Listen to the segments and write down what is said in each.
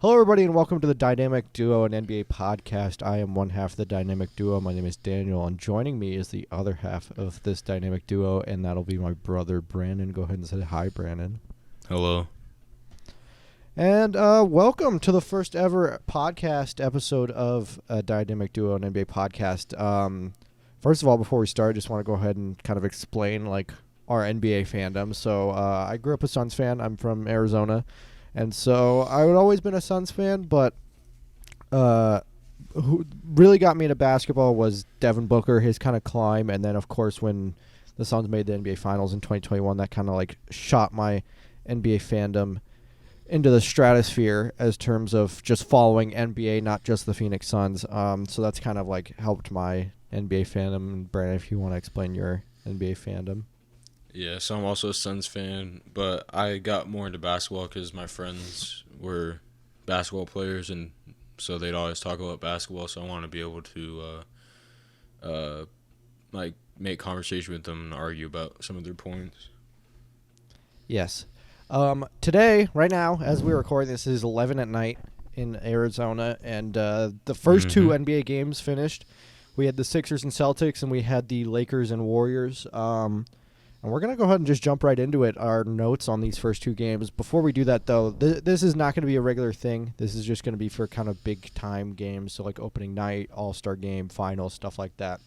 Hello, everybody, and welcome to the Dynamic Duo, an NBA podcast. I am one half of the Dynamic Duo. My name is Daniel, and joining me is the other half of this Dynamic Duo, and that'll be my brother, Brandon. Go ahead and say hi, Brandon. Hello. And welcome to the first ever podcast episode of Dynamic Duo, an NBA podcast. First of all, before we start, I just want to go ahead and kind of explain our NBA fandom. So I grew up a Suns fan. I'm from Arizona. And so I would always been a Suns fan, but who really got me into basketball was Devin Booker, his kind of climb. And then, of course, when the Suns made the NBA Finals in 2021, that kind of shot my NBA fandom into the stratosphere as terms of just following NBA, not just the Phoenix Suns. So that's kind of helped my NBA fandom. Brandon, if you want to explain your NBA fandom. Yeah, so I'm also a Suns fan, but I got more into basketball because my friends were basketball players, and so they'd always talk about basketball, so I want to be able to make conversation with them and argue about some of their points. Yes. Today, right now, as we're recording, this is 11 at night in Arizona, and the first two NBA games finished. We had the Sixers and Celtics, and we had the Lakers and Warriors. And we're going to go ahead and just jump right into it, our notes on these first two games. Before we do that, though, this is not going to be a regular thing. This is just going to be for kind of big-time games, so like opening night, all-star game, finals, stuff like that.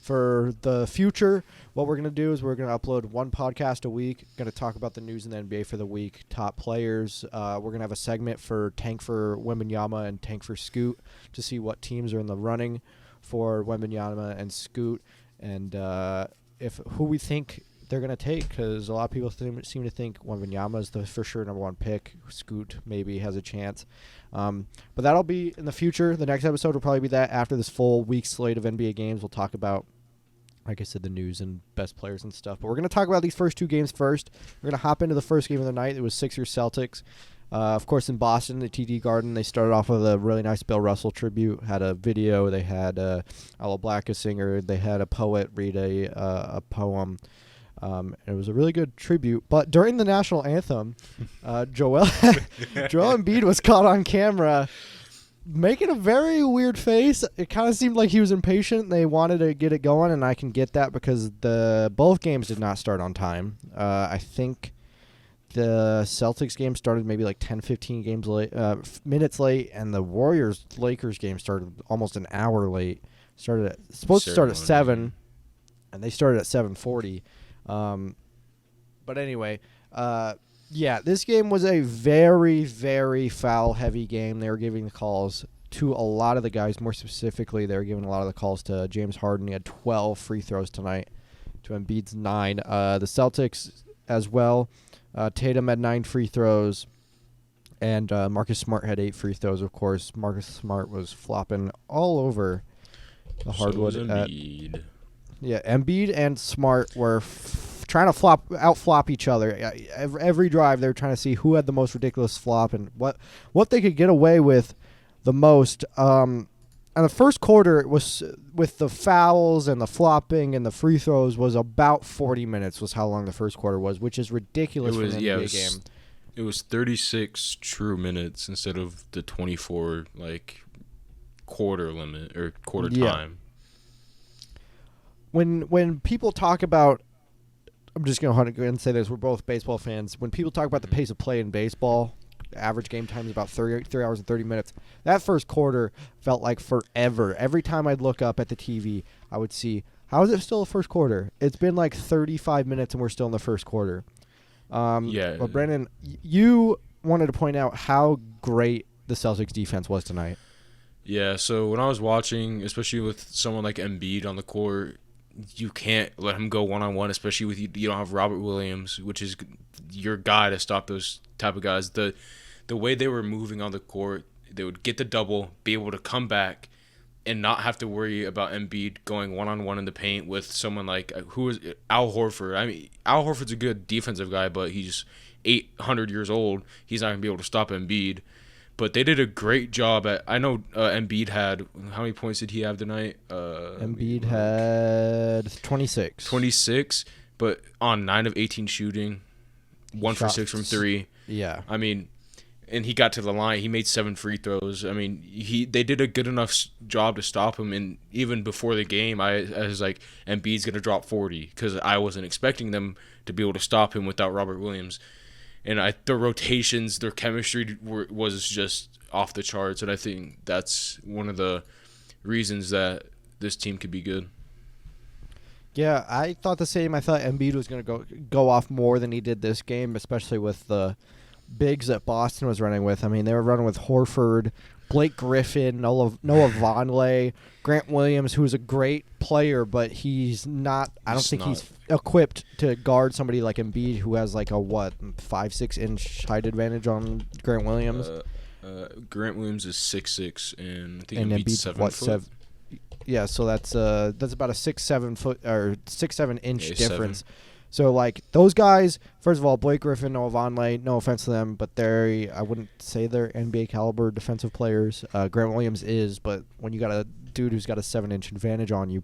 For the future, what we're going to do is we're going to upload one podcast a week, going to talk about the news in the NBA for the week, top players. We're going to have a segment for Tank for Wembanyama and Tank for Scoot to see what teams are in the running for Wembanyama and Scoot, and who we think they're going to take, because a lot of people seem to think Wembanyama is the for sure number one pick. Scoot maybe has a chance. But that'll be in the future. The next episode will probably be that after this full week slate of NBA games. We'll talk about, like I said, the news and best players and stuff. But we're going to talk about these first two games first. We're going to hop into the first game of the night. It was Sixers-Celtics. Of course, in Boston, the TD Garden, they started off with a really nice Bill Russell tribute. Had a video. They had Aloe Black, a singer. They had a poet read a poem. It was a really good tribute. But during the national anthem, Joel Embiid was caught on camera making a very weird face. It kind of seemed like he was impatient. They wanted to get it going, and I can get that because both games did not start on time. I think the Celtics game started maybe 10, 15 minutes late, and the Warriors-Lakers game started almost an hour late. Supposed to start at 7, and they started at 7:40. But anyway, this game was a very, very foul-heavy game. They were giving the calls to a lot of the guys. More specifically, they were giving a lot of the calls to James Harden. He had 12 free throws tonight to Embiid's 9. The Celtics as well. Tatum had 9 free throws, and Marcus Smart had 8 free throws, of course. Marcus Smart was flopping all over the hardwood. So was Embiid. Embiid and Smart were trying to out-flop each other. Every drive, they were trying to see who had the most ridiculous flop and what they could get away with the most. And the first quarter was with the fouls and the flopping and the free throws was about 40 minutes was how long the first quarter was, which is ridiculous for an NBA game. It was 36 true minutes instead of the 24 quarter limit or quarter time. When people talk about, I'm just going to go ahead and say this, we're both baseball fans. When people talk about the pace of play in baseball, the average game time is about 3 hours and 30 minutes. That first quarter felt like forever. Every time I'd look up at the TV, I would see, how is it still the first quarter? It's been 35 minutes and we're still in the first quarter. But Brandon, you wanted to point out how great the Celtics defense was tonight. Yeah, so when I was watching, especially with someone like Embiid on the court, you can't let him go one-on-one, especially with you don't have Robert Williams, which is your guy to stop those type of guys. The way they were moving on the court, they would get the double, be able to come back, and not have to worry about Embiid going one-on-one in the paint with someone like Al Horford. I mean, Al Horford's a good defensive guy, but he's 800 years old. He's not going to be able to stop Embiid. But they did a great job at. I know Embiid had, how many points did he have tonight? Embiid had 26. 26, but on 9 of 18 shooting, 1 for 6 from 3. Yeah. I mean, and he got to the line. He made 7 free throws. I mean, they did a good enough job to stop him. And even before the game, I was like, Embiid's gonna drop 40 because I wasn't expecting them to be able to stop him without Robert Williams. And their rotations, their chemistry was just off the charts. And I think that's one of the reasons that this team could be good. Yeah, I thought the same. I thought Embiid was going to go off more than he did this game, especially with the bigs that Boston was running with. I mean, they were running with Horford, Blake Griffin, Noah Vonleh, Grant Williams, who's a great player, but he's not. I don't think he's equipped to guard somebody like Embiid, who has like a 5-6 inch height advantage on Grant Williams. Grant Williams is 6'6", and I think Embiid's 7 foot. Yeah, so that's about a 6-7 foot or 6-7 inch difference. 7. So like those guys, first of all, Blake Griffin, Noah Vonleh, no offense to them, but I wouldn't say they're NBA caliber defensive players. Grant Williams is, but when you got a dude who's got a 7-inch advantage on you,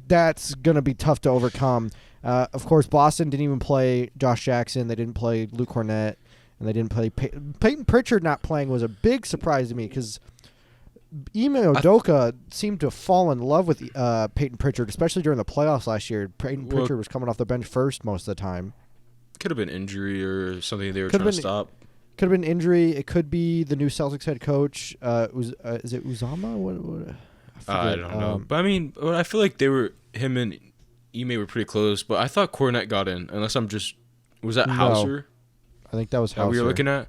that's gonna be tough to overcome. Of course, Boston didn't even play Josh Jackson. They didn't play Luke Cornett, and they didn't play Peyton Pritchard. Not playing was a big surprise to me because Ime Udoka seemed to fall in love with Peyton Pritchard, especially during the playoffs last year. Peyton Pritchard was coming off the bench first most of the time. Could have been injury or something they were trying to stop. Could have been injury. It could be the new Celtics head coach. Is it Uzama? What? I don't know. But I mean, I feel like him and Ime were pretty close. But I thought Cornette got in. Unless was that Hauser? I think that was Hauser. We were looking at.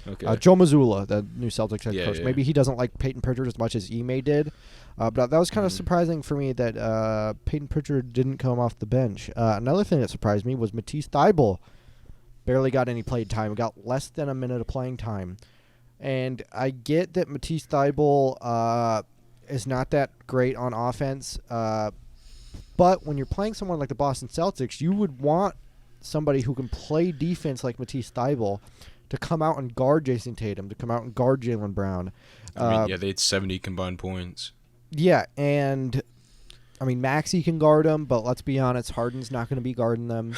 Okay. Joe Mazzulla, the new Celtics head coach. Yeah. Maybe he doesn't like Peyton Pritchard as much as Ime did. But that was kind of surprising for me that Peyton Pritchard didn't come off the bench. Another thing that surprised me was Matisse Thybulle barely got any playing time. Got less than a minute of playing time. And I get that Matisse Thybulle is not that great on offense. But when you're playing someone like the Boston Celtics, you would want somebody who can play defense like Matisse Thybulle to come out and guard Jason Tatum, to come out and guard Jaylen Brown. They had 70 combined points. Yeah, and I mean, Maxey can guard them, but let's be honest, Harden's not going to be guarding them.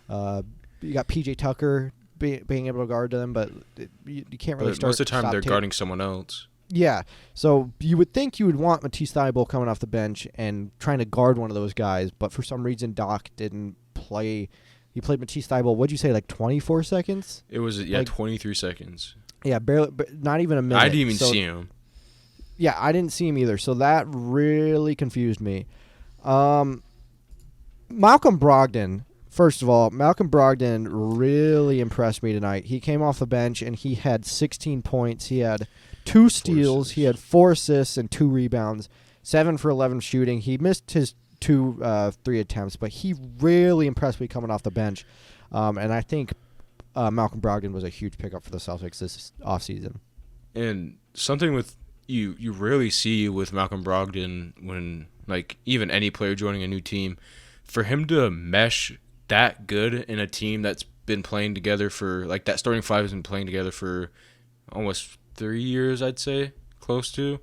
You got PJ Tucker being able to guard them, but you can't really start. Most of the time, they're guarding someone else. Yeah, so you would think you would want Matisse Thybulle coming off the bench and trying to guard one of those guys, but for some reason, Doc didn't play. He played Matisse Thybulle, what'd you say, like 24 seconds? It was, 23 seconds. Yeah, barely, not even a minute. I didn't even see him. Yeah, I didn't see him either, so that really confused me. Malcolm Brogdon, first of all, really impressed me tonight. He came off the bench, and he had 16 points. He had 2 steals. He had 4 assists and 2 rebounds, 7 for 11 shooting. He missed his 2 3 attempts, but he really impressed me coming off the bench. And I think Malcolm Brogdon was a huge pickup for the Celtics this offseason. And something with you rarely see with Malcolm Brogdon when, like, even any player joining a new team, for him to mesh that good in a team that's been playing together for, like, that starting 5 has been playing together for almost 3 years, I'd say, close to.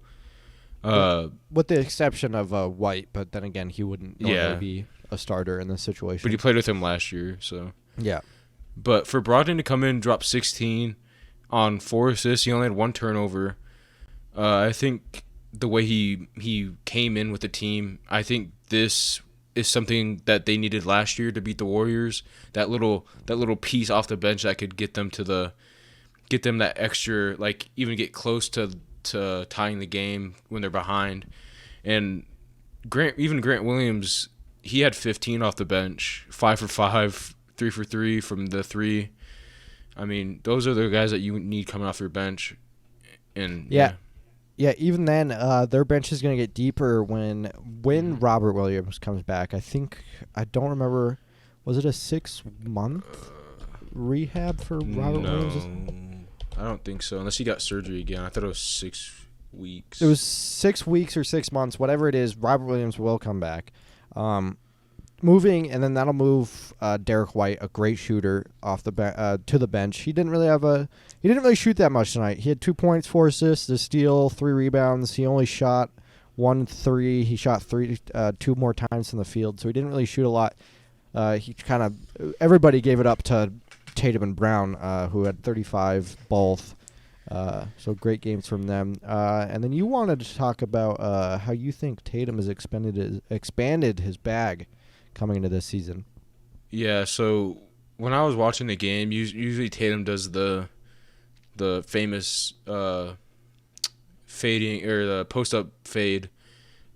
With the exception of White, but then again, he wouldn't normally be a starter in this situation. But he played with him last year, so. Yeah. But for Brogdon to come in, drop 16 on 4 assists, he only had 1 turnover. I think the way he came in with the team, I think this is something that they needed last year to beat the Warriors. That little piece off the bench that could get them that extra, like, even get close to tying the game when they're behind. And Grant Williams, he had 15 off the bench, 5 for 5, 3 for 3 from the 3. I mean, those are the guys that you need coming off your bench. And yeah, even then, their bench is going to get deeper when Robert Williams comes back. I don't remember, was it a 6-month rehab for Robert Williams? I don't think so, unless he got surgery again. I thought it was 6 weeks. It was 6 weeks or 6 months, whatever it is. Robert Williams will come back. Moving, and then that'll move Derek White, a great shooter, off the to the bench. He didn't really shoot that much tonight. He had 2 points, 4 assists, a steal, 3 rebounds. He only shot 1 3. He shot 2 more times from the field, so he didn't really shoot a lot. Everybody gave it up to Tatum and Brown, who had 35 both. So great games from them. And then you wanted to talk about how you think Tatum has expanded his bag coming into this season. Yeah, so when I was watching the game, usually Tatum does the famous fading or the post up fade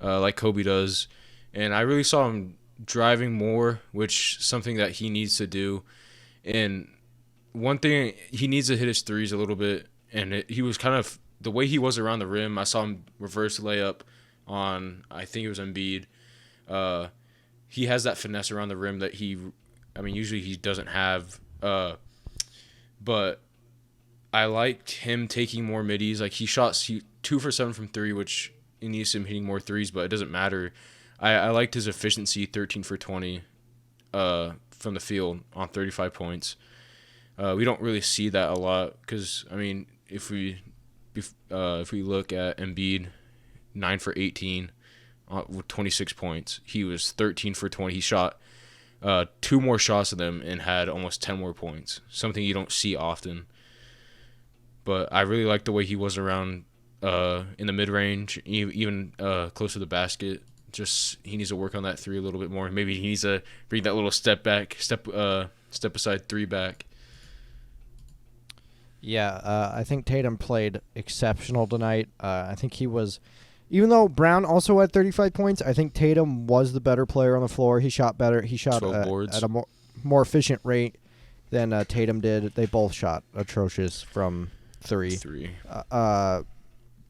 like Kobe does, and I really saw him driving more, which is something that he needs to do. And one thing, he needs to hit his threes a little bit, and he was kind of the way he was around the rim. I saw him reverse layup on, I think it was Embiid. He has that finesse around the rim that usually he doesn't have. But I liked him taking more middies. Like he shot 2 for 7 from 3, which he needs him hitting more threes, but it doesn't matter. I liked his efficiency, 13 for 20 from the field on 35 points. We don't really see that a lot because, I mean, if we look at Embiid, 9 for 18 with 26 points. He was 13 for 20. He shot 2 more shots than them and had almost 10 more points, something you don't see often. But I really like the way he was around in the mid-range, even close to the basket. Just he needs to work on that 3 a little bit more. Maybe he needs to bring that little step aside 3 back. Yeah, I think Tatum played exceptional tonight. I think he was, even though Brown also had 35 points, I think Tatum was the better player on the floor. He shot better. He shot at a more efficient rate than Tatum did. They both shot atrocious from 3.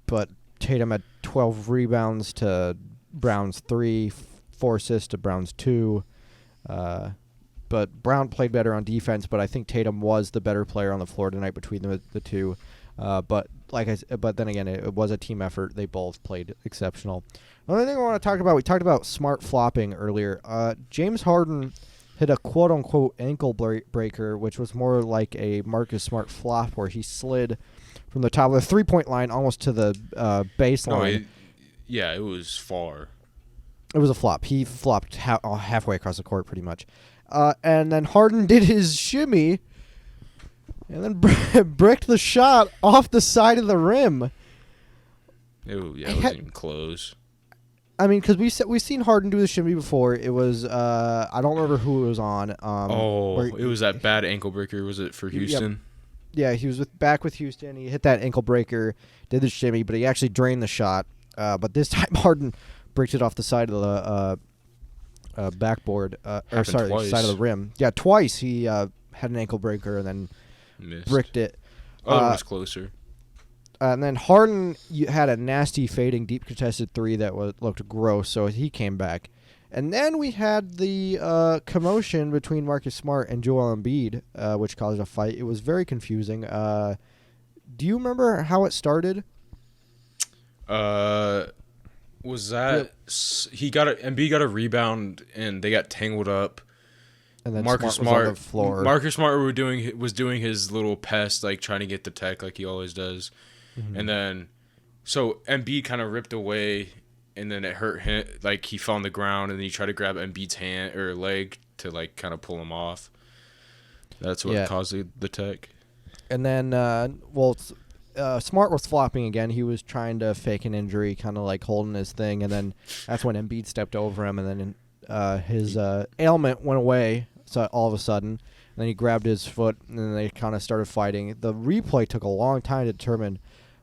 But Tatum had 12 rebounds to Brown's 3, 4 assists to Brown's 2. But Brown played better on defense, but I think Tatum was the better player on the floor tonight between the two. But then again, it was a team effort. They both played exceptional. Another thing I want to talk about, we talked about Smart flopping earlier. James Harden hit a quote-unquote ankle breaker, which was more like a Marcus Smart flop where he slid from the top of the three-point line almost to the baseline. It was far. It was a flop. He flopped halfway across the court pretty much. And then Harden did his shimmy and then bricked the shot off the side of the rim. It wasn't even close. I mean, because we've seen Harden do the shimmy before. It was I don't remember who it was on. It was that bad ankle breaker. Was it for Houston? Yeah, he was back with Houston. He hit that ankle breaker, did the shimmy, but he actually drained the shot. But this time Harden bricked it off the side of the backboard. Side of the rim. Yeah, twice he had an ankle breaker and then missed. Bricked it. It was closer. And then Harden had a nasty fading deep contested 3 that looked gross, so he came back. And then we had the commotion between Marcus Smart and Joel Embiid, which caused a fight. It was very confusing. Do you remember how it started? Was that Embiid got a rebound and they got tangled up? And then Marcus Smart was on the floor. Marcus Smart was doing his little pest, like trying to get the tech like he always does. Mm-hmm. And then so Embiid kind of ripped away and then it hurt him, like he fell on the ground and then he tried to grab Embiid's hand or leg to like kind of pull him off. That's what caused the tech. And then Smart was flopping again. He was trying to fake an injury, kind of like holding his thing, and then that's when Embiid stepped over him, and then his ailment went away all of a sudden. And then he grabbed his foot, and then they kind of started fighting. The replay took a long time to determine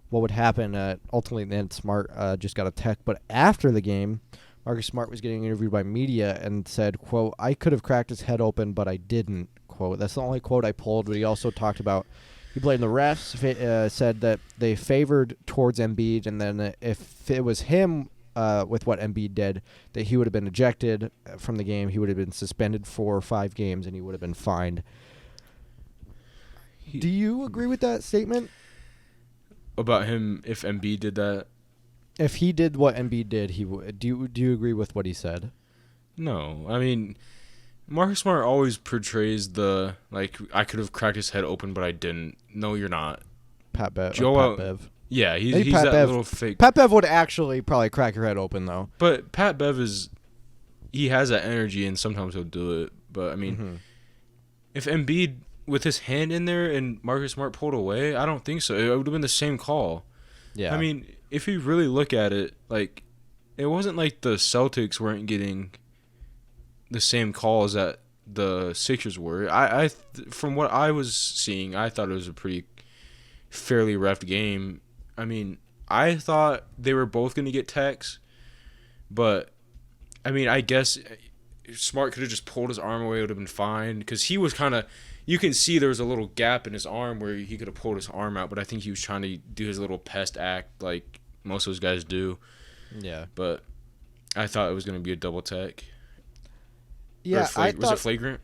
what would happen. Ultimately, then Smart just got a tech. But after the game, Marcus Smart was getting interviewed by media and said, quote, "I could have cracked his head open, but I didn't," quote. That's the only quote I pulled, but he also talked about he blamed the refs, said that they favored towards Embiid, and then if it was him with what Embiid did, that he would have been ejected from the game. He would have been suspended for 5 games, and he would have been fined. Do you agree with that statement? About him, if Embiid did that? If he did what Embiid did, he would. Do you agree with what he said? No. I mean, Marcus Smart always portrays the, like, I could have cracked his head open, but I didn't. No, you're not. Pat Bev. Yeah, he's that little fake. Pat Bev would actually probably crack your head open, though. But Pat Bev he has that energy, and sometimes he'll do it. But, I mean, if Embiid with his hand in there and Marcus Smart pulled away? I don't think so. It would have been the same call. I Yeah. mean, if you really look at it, like, it wasn't like the Celtics weren't getting the same calls that the Sixers were. From what I was seeing, I thought it was a pretty fairly ref game. I mean, I thought they were both going to get techs, but I mean, I guess Smart could have just pulled his arm away; it would have been fine because he was kind of. You can see there was a little gap in his arm where he could have pulled his arm out, but I think he was trying to do his little pest act like most of those guys do. Yeah. But I thought it was going to be a double tech. Yeah, I was thought. it flagrant?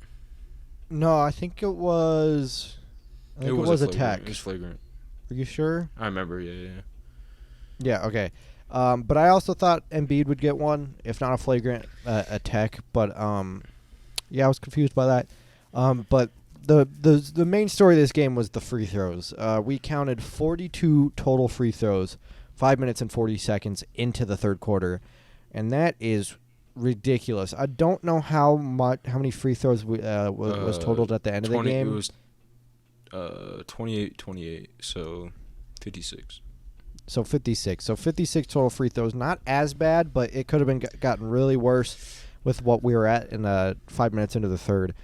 No, I think it was. I think it was a tech. It was flagrant. Are you sure? I remember. Yeah. Yeah. Okay. But I also thought Embiid would get one, if not a flagrant, a tech. But yeah, I was confused by that. But the main story of this game was the free throws. We counted 42 total free throws, 5 minutes and 40 seconds into the third quarter, and that is ridiculous. I don't know how many free throws was totaled at the end of the game. It was 28-28, so 56. So 56. So 56 total free throws. Not as bad, but it could have been gotten really worse with what we were at in 5 minutes into the third.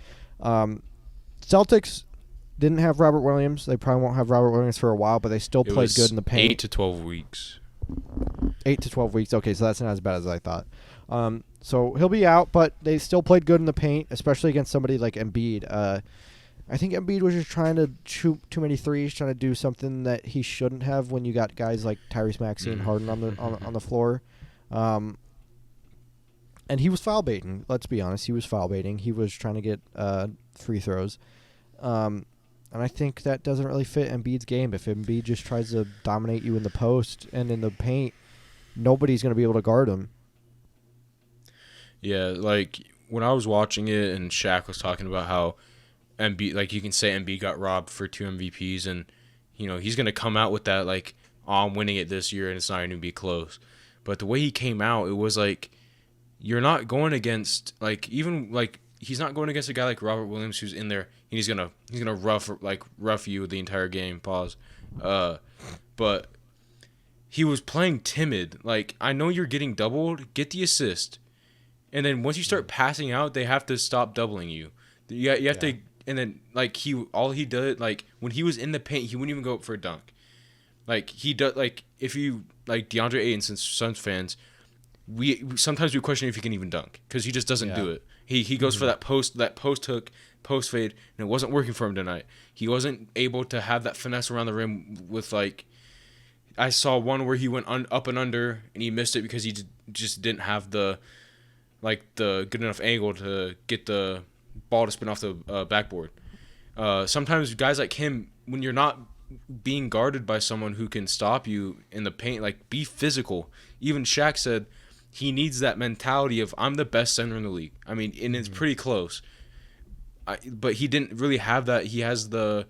Celtics didn't have Robert Williams. They probably won't have Robert Williams for a while, but they still played good in the paint. 8 to 12 weeks. 8 to 12 weeks. Okay, so that's not as bad as I thought. So he'll be out, but they still played good in the paint, especially against somebody like Embiid. I think Embiid was just trying to shoot too many threes, trying to do something that he shouldn't have when you got guys like Tyrese Maxey and Harden on the floor. And he was foul baiting. Let's be honest, he was foul baiting. He was trying to get free throws. And I think that doesn't really fit Embiid's game. If Embiid just tries to dominate you in the post and in the paint, nobody's going to be able to guard him. Yeah, like when I was watching it and Shaq was talking about how Embiid, like you can say Embiid got robbed for 2 MVPs and, you know, he's going to come out with that like, oh, I'm winning it this year and it's not going to be close. But the way he came out, it was like you're not going against like even like he's not going against a guy like Robert Williams who's in there and he's gonna rough you the entire game. Pause. But he was playing timid. Like I know you're getting doubled, get the assist, and then once you start passing out, they have to stop doubling you. You have to, and then like all he did like when he was in the paint, he wouldn't even go up for a dunk. Like he does like if you like DeAndre Ayton, since Suns fans. We sometimes we question if he can even dunk because he just doesn't do it. He goes for that post hook, post fade, and it wasn't working for him tonight. He wasn't able to have that finesse around the rim with like. I saw one where he went up and under and he missed it because he just didn't have the good enough angle to get the ball to spin off the backboard. Sometimes guys like him, when you're not being guarded by someone who can stop you in the paint, like be physical. Even Shaq said. He needs that mentality of I'm the best center in the league. I mean, and it's pretty close. But he didn't really have that. He has the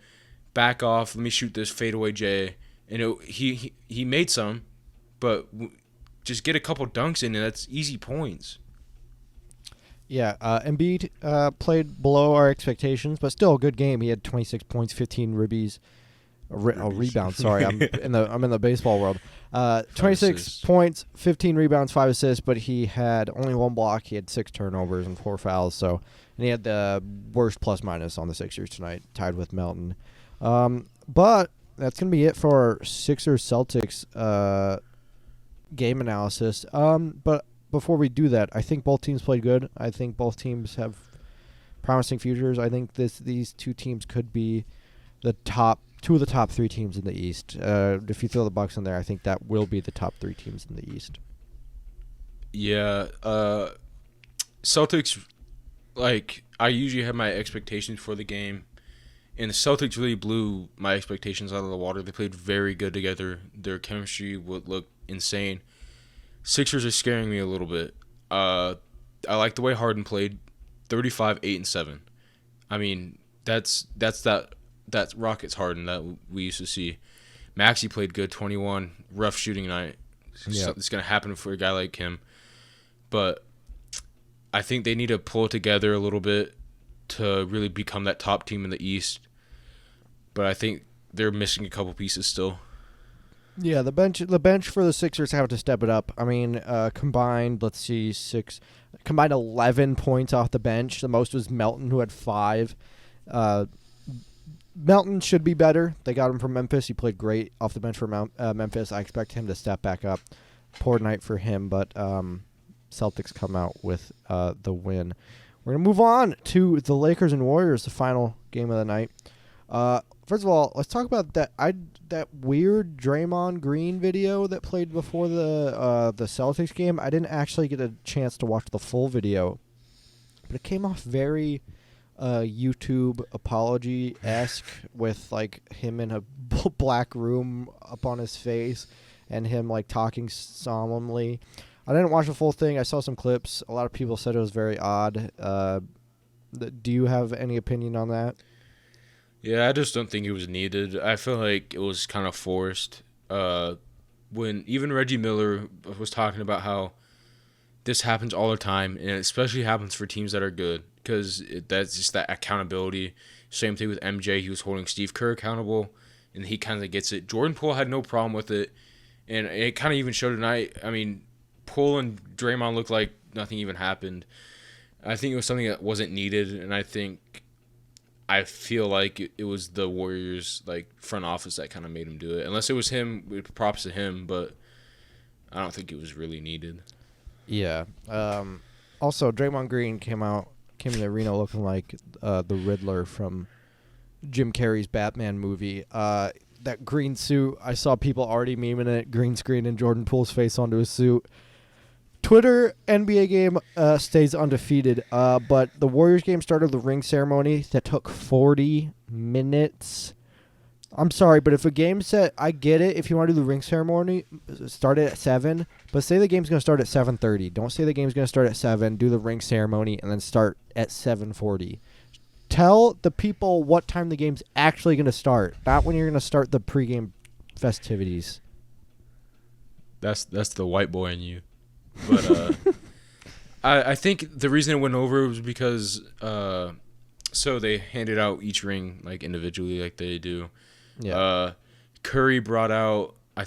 back off. Let me shoot this fadeaway J, and he made some, but just get a couple dunks in, and that's easy points. Yeah, Embiid played below our expectations, but still a good game. He had 26 points, 15 rebounds. Sorry, I'm in the baseball world. 26 points, 15 rebounds, 5 assists, but he had only 1 block. He had 6 turnovers and 4 fouls. So, and he had the worst plus minus on the Sixers tonight, tied with Melton. But that's gonna be it for our Sixers Celtics game analysis. But before we do that, I think both teams played good. I think both teams have promising futures. I think these two teams could be two of the top 3 teams in the East. If you throw the Bucks in there, I think that will be the top 3 teams in the East. Yeah, Celtics. Like I usually have my expectations for the game, and the Celtics really blew my expectations out of the water. They played very good together. Their chemistry would look insane. Sixers are scaring me a little bit. I like the way Harden played, 35, 8, and 7. I mean, that's Rockets Harden that we used to see. Maxey played good, 21, rough shooting night. Yeah. It's going to happen for a guy like him. But I think they need to pull it together a little bit to really become that top team in the East. but I think they're missing a couple pieces still. Yeah, the bench for the Sixers have to step it up. I mean, combined, let's see, combined 11 points off the bench. The most was Melton, who had 5. Melton should be better. They got him from Memphis. He played great off the bench for Memphis. I expect him to step back up. Poor night for him, but Celtics come out with the win. We're going to move on to the Lakers and Warriors, the final game of the night. First of all, let's talk about that weird Draymond Green video that played before the Celtics game. I didn't actually get a chance to watch the full video, but it came off very YouTube apology-esque with like him in a black room up on his face and him like talking solemnly. I didn't watch the full thing. I saw some clips. A lot of people said it was very odd. Do you have any opinion on that? Yeah, I just don't think it was needed. I feel like it was kind of forced. When even Reggie Miller was talking about how this happens all the time, and it especially happens for teams that are good, because that's just that accountability. Same thing with MJ. He was holding Steve Kerr accountable, and he kind of gets it. Jordan Poole had no problem with it, and it kind of even showed tonight. I mean, Poole and Draymond looked like nothing even happened. I think it was something that wasn't needed, and I feel like it was the Warriors like front office that kind of made him do it. Unless it was him, props to him, but I don't think it was really needed. Yeah. Also, Draymond Green came in the arena looking like the Riddler from Jim Carrey's Batman movie. That green suit, I saw people already memeing it, green screen and Jordan Poole's face onto his suit. Twitter NBA game stays undefeated, but the Warriors game started the ring ceremony that took 40 minutes. I'm sorry, but if a game set, I get it. If you want to do the ring ceremony, start it at 7. But say the game's going to start at 7:30. Don't say the game's going to start at 7. Do the ring ceremony and then start at 7:40. Tell the people what time the game's actually going to start, not when you're going to start the pregame festivities. That's the white boy in you. But I think the reason it went over was because so they handed out each ring like individually, like they do. Yeah. Curry brought out I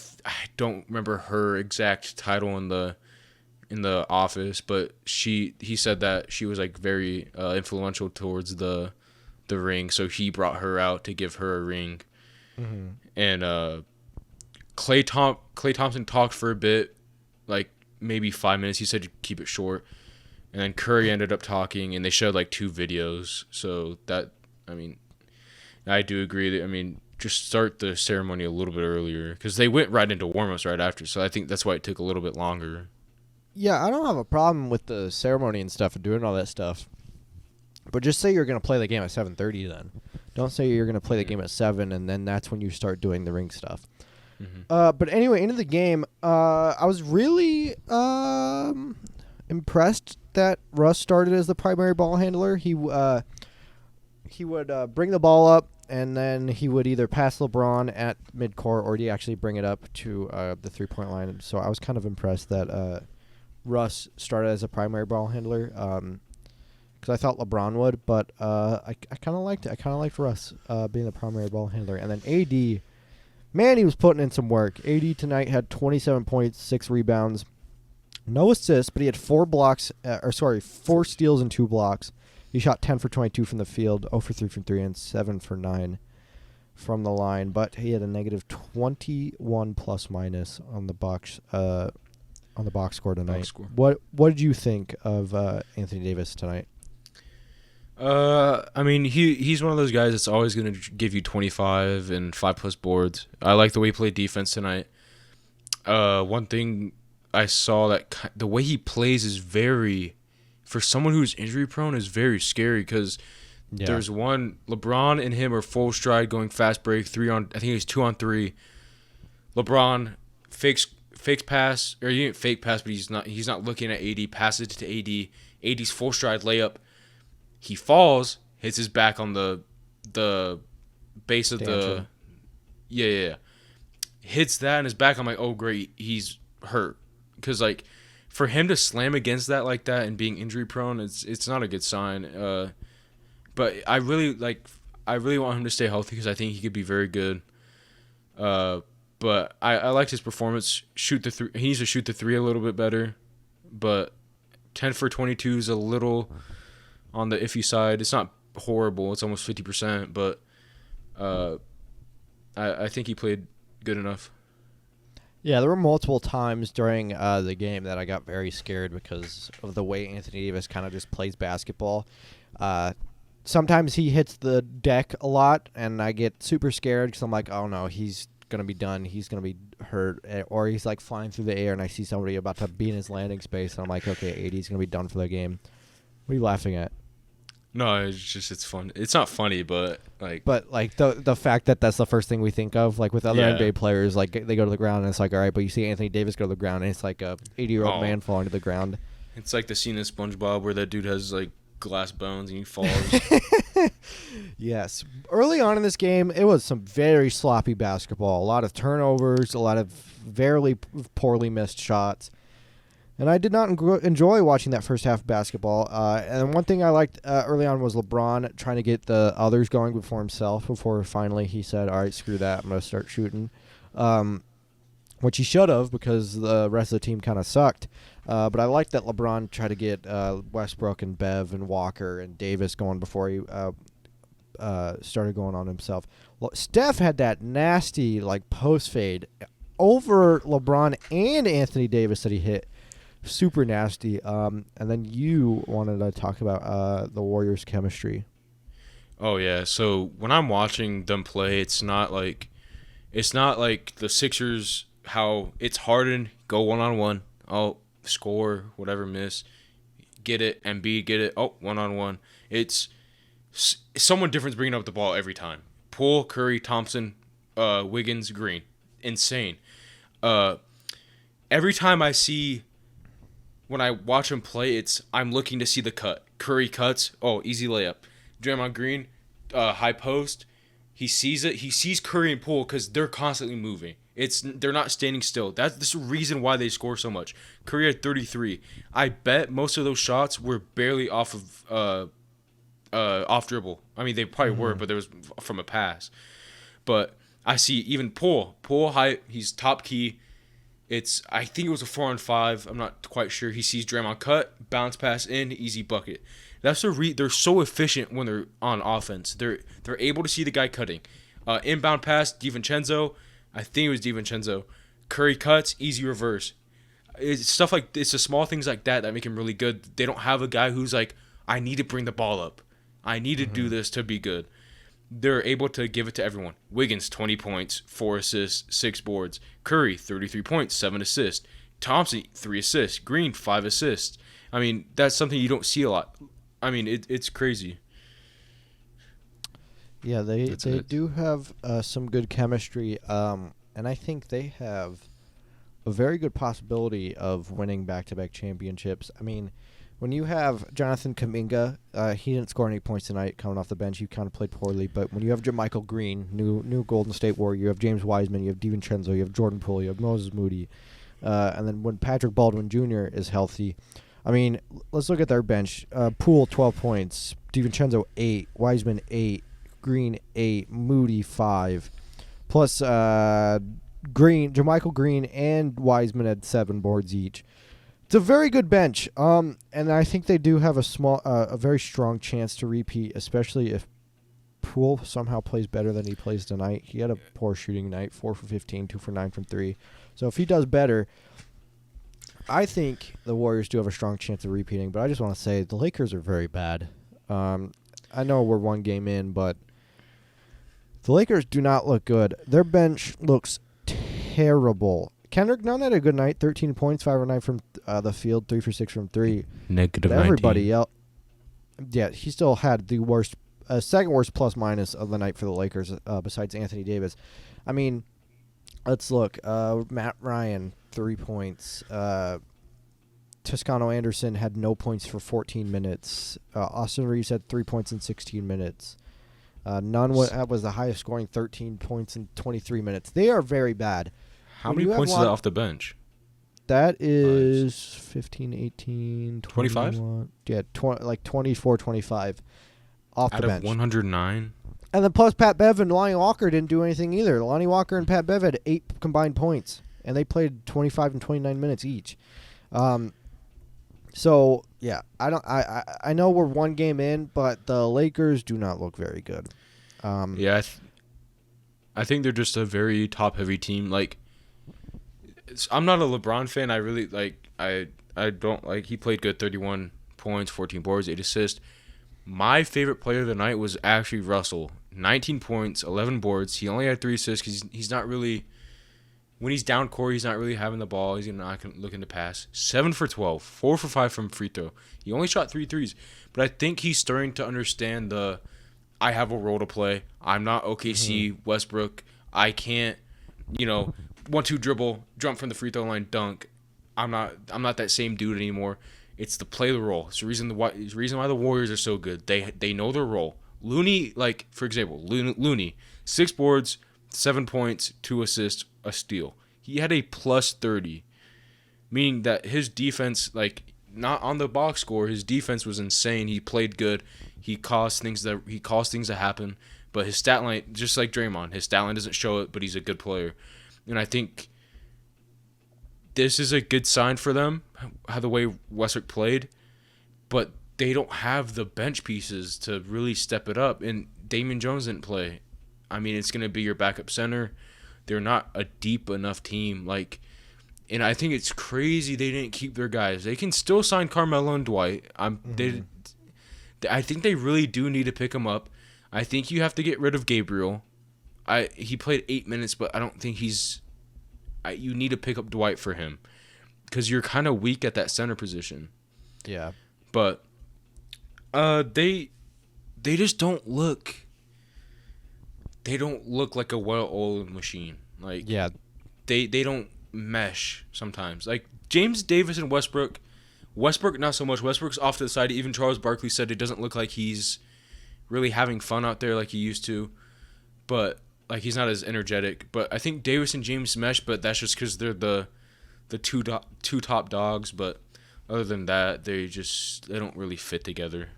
don't remember her exact title in the office, but he said that she was like very influential towards the ring, so he brought her out to give her a ring. Mm-hmm. And Klay Thompson talked for a bit, like maybe 5 minutes. He said to keep it short, and then Curry ended up talking, and they showed like 2 videos. So that, I mean, I do agree that, I mean, just start the ceremony a little bit earlier, because they went right into warm-ups right after, so I think that's why it took a little bit longer. Yeah, I don't have a problem with the ceremony and stuff and doing all that stuff, but just say you're going to play the game at 7:30 then. Don't say you're going to play the game at 7 and then that's when you start doing the ring stuff. Mm-hmm. But anyway, into the game, I was really impressed that Russ started as the primary ball handler. He would bring the ball up, and then he would either pass LeBron at midcourt or he'd actually bring it up to the three-point line. So I was kind of impressed that Russ started as a primary ball handler, because I thought LeBron would, but I kind of liked it. I kind of liked Russ being the primary ball handler. And then AD, man, he was putting in some work. AD tonight had 27 points, 6 rebounds, no assists, but he had 4 steals and 2 blocks. He shot 10 for 22 from the field, 0 for 3 from 3, and 7 for 9 from the line. But he had a negative 21 plus minus on the box score tonight. What did you think of Anthony Davis tonight? I mean, he's one of those guys that's always going to give you 25 and 5+ boards. I like the way he played defense tonight. One thing I saw, that the way he plays is very, for someone who's injury prone, is very scary, because there's one, LeBron and him are full stride going fast break, I think it was 2-on-3. LeBron fakes pass, or he didn't fake pass, but he's not looking at AD, passes to AD. AD's full stride layup. He falls, hits his back on the base of the hits that in his back. I'm like, oh great, he's hurt, because like for him to slam against that like that and being injury prone, it's not a good sign. But I really like, I really want him to stay healthy because I think he could be very good. But I liked his performance. Shoot the three. He needs to shoot the three a little bit better. But 10 for 22 is a little on the iffy side. It's not horrible. It's almost 50%. But I think he played good enough. Yeah, there were multiple times during the game that I got very scared because of the way Anthony Davis kind of just plays basketball. Sometimes he hits the deck a lot, and I get super scared because I'm like, oh, no, he's going to be done. He's going to be hurt. Or he's, like, flying through the air, and I see somebody about to be in his landing space, and I'm like, okay, AD's going to be done for the game. What are you laughing at? No, it's fun. It's not funny, but like the fact that that's the first thing we think of, like with other Yeah. NBA players, like they go to the ground and it's like, all right, but you see Anthony Davis go to the ground and it's like a 80-year-old man falling to the ground. It's like the scene in SpongeBob where that dude has like glass bones and he falls. Yes, early on in this game, it was some very sloppy basketball. A lot of turnovers, a lot of very poorly missed shots. And I did not enjoy watching that first half of basketball. And one thing I liked early on was LeBron trying to get the others going before himself, before finally he said, all right, screw that, I'm going to start shooting. Which he should have because the rest of the team kind of sucked. But I liked that LeBron tried to get Westbrook and Bev and Walker and Davis going before he started going on himself. Steph had that nasty like post fade over LeBron and Anthony Davis that he hit. Super nasty. And then you wanted to talk about the Warriors' chemistry. Oh yeah. So when I'm watching them play, it's not like the Sixers. How it's Harden go 1-on-1. Oh, score whatever miss, get it. Embiid get it. Oh, 1-on-1. It's someone different's bringing up the ball every time. Poole, Curry, Thompson, Wiggins, Green. Insane. Every time I see. When I watch him play, I'm looking to see the cut. Curry cuts. Oh, easy layup. Draymond Green, high post. He sees it. He sees Curry and Poole because they're constantly moving. They're not standing still. That's the reason why they score so much. Curry had 33. I bet most of those shots were barely off of off dribble. I mean, they probably were, but there was from a pass. But I see even Poole high. He's top key. I think it was a 4-on-5. I'm not quite sure. He sees Draymond cut, bounce pass in, easy bucket. That's they're so efficient when they're on offense. They're able to see the guy cutting. Inbound pass, DiVincenzo. I think it was DiVincenzo. Curry cuts, easy reverse. It's the small things like that make him really good. They don't have a guy who's like, I need to bring the ball up. I need to do this to be good. They're able to give it to everyone. Wiggins, 20 points, 4 assists, 6 boards. Curry, 33 points, 7 assists. Thompson, 3 assists. Green, 5 assists. I mean, that's something you don't see a lot. I mean, it's crazy. Yeah, they do have some good chemistry, and I think they have a very good possibility of winning back-to-back championships. I mean, when you have Jonathan Kuminga, he didn't score any points tonight coming off the bench. He kind of played poorly. But when you have JaMychal Green, new Golden State Warrior, you have James Wiseman, you have DiVincenzo, you have Jordan Poole, you have Moses Moody. And then when Patrick Baldwin Jr. is healthy, I mean, let's look at their bench. Poole, 12 points. DiVincenzo, 8. Wiseman, 8. Green, 8. Moody, 5. Plus JaMychal Green and Wiseman had 7 boards each. It's a very good bench, and I think they do have a very strong chance to repeat, especially if Poole somehow plays better than he plays tonight. He had a poor shooting night, 4 for 15, 2 for 9 from 3. So if he does better, I think the Warriors do have a strong chance of repeating. But I just want to say the Lakers are very bad. I know we're one game in, but the Lakers do not look good. Their bench looks terrible. Kendrick Nunn had a good night, 13 points, 5 or 9 from the field, 3 for 6 from 3. Negative but everybody else, yeah, he still had the worst, second worst plus minus of the night for the Lakers, besides Anthony Davis. I mean, let's look. Matt Ryan, 3 points. Toscano Anderson had no points for 14 minutes. Austin Reeves had 3 points in 16 minutes. Nunn was the highest scoring, 13 points in 23 minutes. They are very bad. How many points is that off the bench? That is 15, 18, 25? 21. Yeah, like 24, 25 off the bench. Out of 109? And then plus Pat Bev and Lonnie Walker didn't do anything either. Lonnie Walker and Pat Bev had 8 combined points, and they played 25 and 29 minutes each. So yeah, I know we're one game in, but the Lakers do not look very good. Yeah, I think they're just a very top heavy team. Like, I'm not a LeBron fan. I really I don't like. He played good, 31 points, 14 boards, 8 assists. My favorite player of the night was actually Russell. 19 points, 11 boards. He only had 3 assists because he's not really, when he's down court, he's not really having the ball. He's not looking to pass. 7 for 12, 4 for 5 from free throw. He only shot 3 threes. But I think he's starting to understand I have a role to play. I'm not OKC, Westbrook. I can't, 1-2 dribble, jump from the free throw line, dunk. I'm not that same dude anymore. It's to play the role. It's the reason why the Warriors are so good. They know their role. Looney, like for example, Looney, 6 boards, 7 points, 2 assists, a steal. He had a plus 30, meaning that his defense, like not on the box score, his defense was insane. He played good. He caused things to happen. But his stat line, just like Draymond, his stat line doesn't show it, but he's a good player. And I think this is a good sign for them, how the way Westbrook played, but they don't have the bench pieces to really step it up. And Damian Jones didn't play. I mean, it's going to be your backup center. They're not a deep enough team. And I think it's crazy they didn't keep their guys. They can still sign Carmelo and Dwight. I think they really do need to pick them up. I think you have to get rid of Gabriel. He played 8 minutes, but I don't think you need to pick up Dwight for him because you're kind of weak at that center position. Yeah. But they just don't look. They don't look like a well-oiled machine. Like, yeah, they don't mesh sometimes. Like James Davis and Westbrook not so much. Westbrook's off to the side. Even Charles Barkley said it doesn't look like he's really having fun out there like he used to. But like he's not as energetic. But I think Davis and James mesh. But that's just because they're the two top dogs. But other than that, they don't really fit together.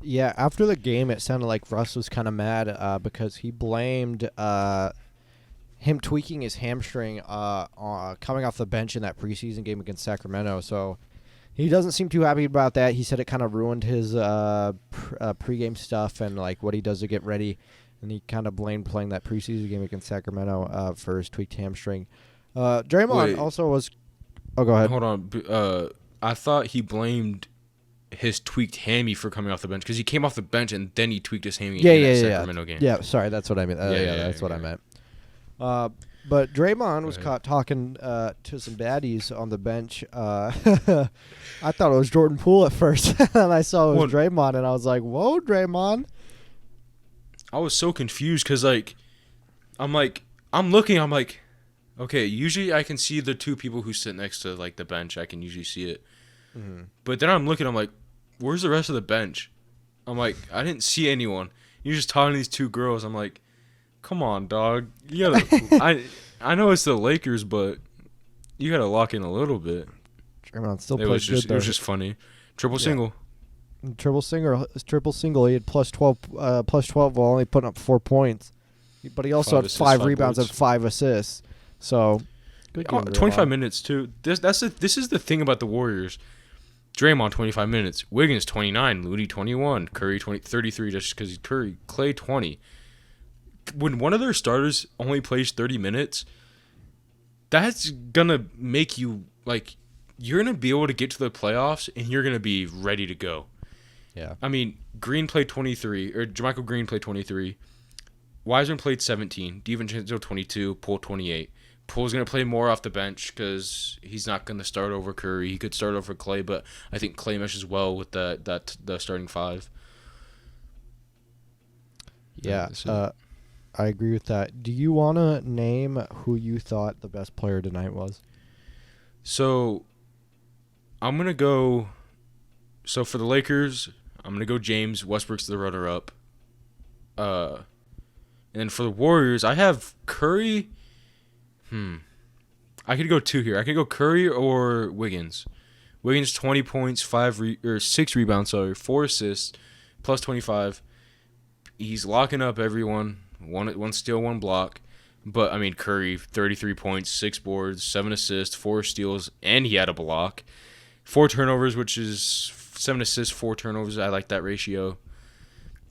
Yeah, after the game, it sounded like Russ was kind of mad because he blamed him tweaking his hamstring coming off the bench in that preseason game against Sacramento. So he doesn't seem too happy about that. He said it kind of ruined his pregame stuff and like what he does to get ready. And he kind of blamed playing that preseason game against Sacramento for his tweaked hamstring. Draymond also was. Oh, go ahead. Hold on. I thought he blamed his tweaked hammy for coming off the bench because he came off the bench and then he tweaked his hammy in the Sacramento game. Yeah, sorry, that's what I meant. That's what I meant. But Draymond was caught talking to some baddies on the bench. I thought it was Jordan Poole at first, and I saw it was Draymond, and I was like, "Whoa, Draymond!" I was so confused because I'm looking, I'm like, okay, usually I can see the two people who sit next to like the bench. I can usually see it. Mm-hmm. But then I'm looking, I'm like, where's the rest of the bench? I'm like, I didn't see anyone. You're just talking to these two girls. I'm like, come on, dog. You gotta. I know it's the Lakers, but you gotta lock in a little bit. Draymond still plays good. It was just funny. Triple single. Triple single. He had plus 12 while only putting up 4 points. But he also had 5 rebounds and 5 assists. So, good game, 25 minutes too. This is the thing about the Warriors. Draymond 25 minutes, Wiggins 29, Looney 21, Curry 33 just because Curry, Clay 20. When one of their starters only plays 30 minutes, that's gonna make you like you're gonna be able to get to the playoffs and you're gonna be ready to go. Yeah. I mean, Green played 23, or JaMychal Green played 23. Wiseman played 17, DiVincenzo 22, Poole 28. Poole's going to play more off the bench because he's not going to start over Curry. He could start over Clay, but I think Clay meshes well with the starting 5. Yeah, I agree with that. Do you want to name who you thought the best player tonight was? So, I'm going to go... So, for the Lakers, I'm going to go James. Westbrook's the runner-up. And then for the Warriors, I have Curry... I could go 2 here. I could go Curry or Wiggins. Wiggins 20 points, 6 rebounds, 4 assists, plus 25. he's locking up everyone. One steal, one block. But I mean, Curry, 33 points, 6 boards, 7 assists, 4 steals, and he had a block. 4 turnovers, which is 7 assists, 4 turnovers. I like that ratio.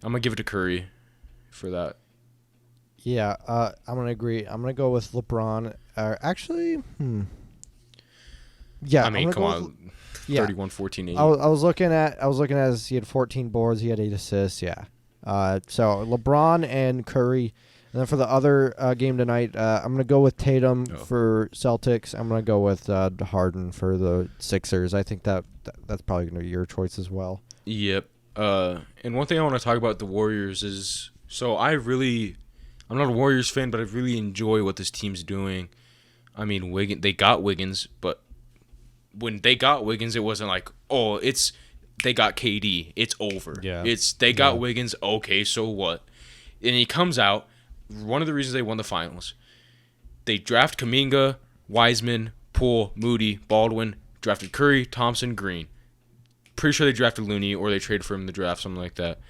I'm gonna give it to Curry for that. Yeah, I'm gonna agree. I'm gonna go with LeBron. Yeah, I mean, come on. with, yeah. 31, 14, 8. I was looking at as he had 14 boards, he had 8 assists. Yeah. So LeBron and Curry, and then for the other game tonight, I'm gonna go with Tatum for Celtics. I'm gonna go with Harden for the Sixers. I think that's probably gonna be your choice as well. Yep. And one thing I want to talk about the Warriors is, so I'm not a Warriors fan, but I really enjoy what this team's doing. I mean, they got Wiggins, but when they got Wiggins, it wasn't like, oh, they got KD, it's over. Yeah. They got Wiggins, okay, so what? And he comes out, one of the reasons they won the finals, they draft Kuminga, Wiseman, Poole, Moody, Baldwin, drafted Curry, Thompson, Green. Pretty sure they drafted Looney or they traded for him in the draft, something like that.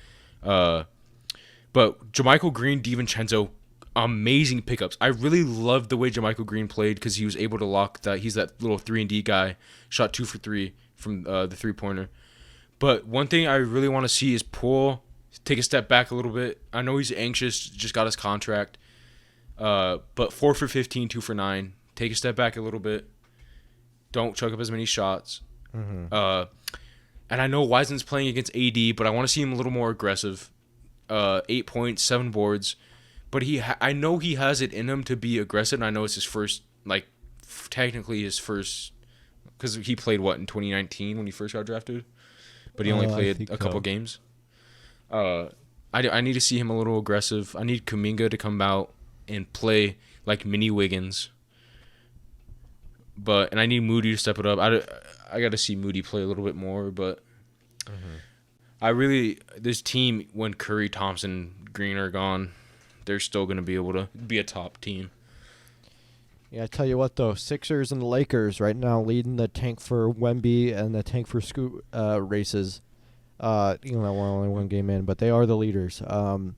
But JaMychal Green, DiVincenzo, amazing pickups. I really loved the way JaMychal Green played because he was able to lock that. He's that little 3-and-D guy. Shot 2 for 3 from the three-pointer. But one thing I really want to see is Poole take a step back a little bit. I know he's anxious, just got his contract. But 4 for 15, 2 for 9. Take a step back a little bit. Don't chuck up as many shots. Mm-hmm. And I know Wiseman's playing against AD, but I want to see him a little more aggressive. 8 points, 7 boards. But I know he has it in him to be aggressive, and I know it's his first, technically his first, because he played, in 2019 when he first got drafted? But he only played a couple games. I need to see him a little aggressive. I need Kuminga to come out and play like mini Wiggins. And I need Moody to step it up. I got to see Moody play a little bit more, but this team, when Curry, Thompson, Green are gone, they're still going to be able to be a top team. Yeah, I tell you what, though, Sixers and the Lakers right now leading the tank for Wemby and the tank for Scoot races. We're only one game in, but they are the leaders. All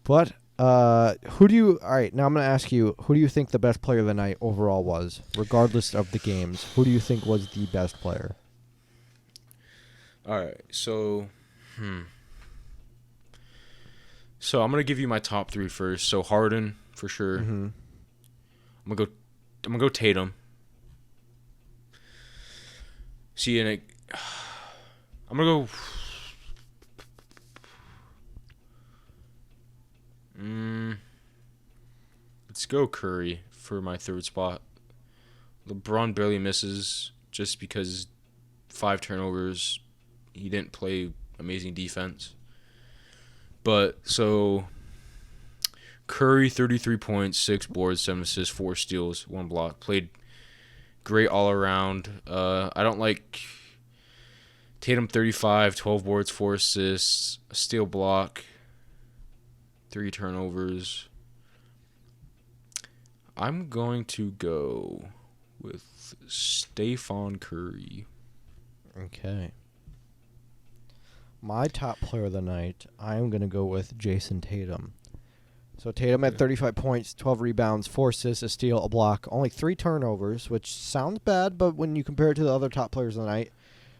right, now I'm going to ask you, who do you think the best player of the night overall was, regardless of the games? Who do you think was the best player? All right, so I'm going to give you my top 3 first. So Harden, for sure. Mm-hmm. I'm gonna go Tatum. I'm gonna go. Let's go Curry for my 3rd spot. LeBron barely misses just because 5 turnovers. He didn't play amazing defense. But so Curry, 33 points, 6 boards, 7 assists, 4 steals, 1 block. Played great all around. I don't like Tatum, 35, 12 boards, 4 assists, a steal, block, 3 turnovers. I'm going to go with Stephon Curry. Okay. My top player of the night, I am going to go with Jason Tatum. So Tatum had 35 points, 12 rebounds, 4 assists, a steal, a block, only 3 turnovers, which sounds bad, but when you compare it to the other top players of the night,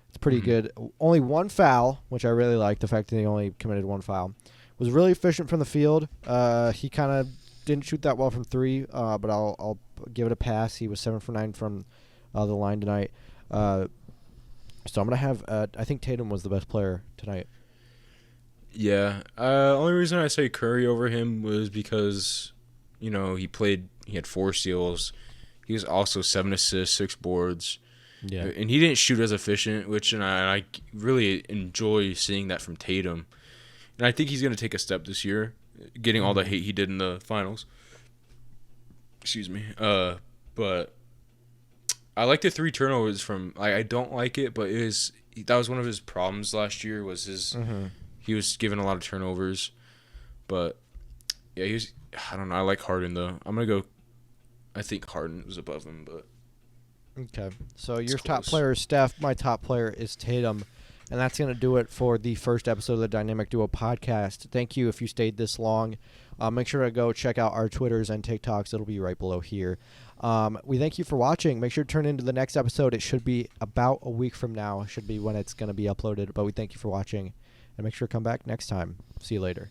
it's pretty good. Only 1 foul, which I really like, the fact that he only committed 1 foul. Was really efficient from the field. He kind of didn't shoot that well from 3, but I'll give it a pass. He was 7 for 9 from the line tonight. So I'm going to have, I think Tatum was the best player tonight. Yeah. Only reason I say Curry over him was because, he had 4 steals. He was also 7 assists, 6 boards. Yeah. And he didn't shoot as efficient, and I really enjoy seeing that from Tatum. And I think he's going to take a step this year, getting all the hate he did in the finals. Excuse me. But I like the 3 turnovers from. I don't like it, but that was one of his problems last year. Was his he was given a lot of turnovers, but yeah, he was. I don't know. I like Harden though. I'm gonna go. I think Harden was above him, but okay. So your top player is Steph. My top player is Tatum. And that's going to do it for the first episode of the Dynamic Duo podcast. Thank you if you stayed this long. Make sure to go check out our Twitters and TikToks. It'll be right below here. We thank you for watching. Make sure to turn into the next episode. It should be about a week from now. Should be when it's going to be uploaded. But we thank you for watching. And make sure to come back next time. See you later.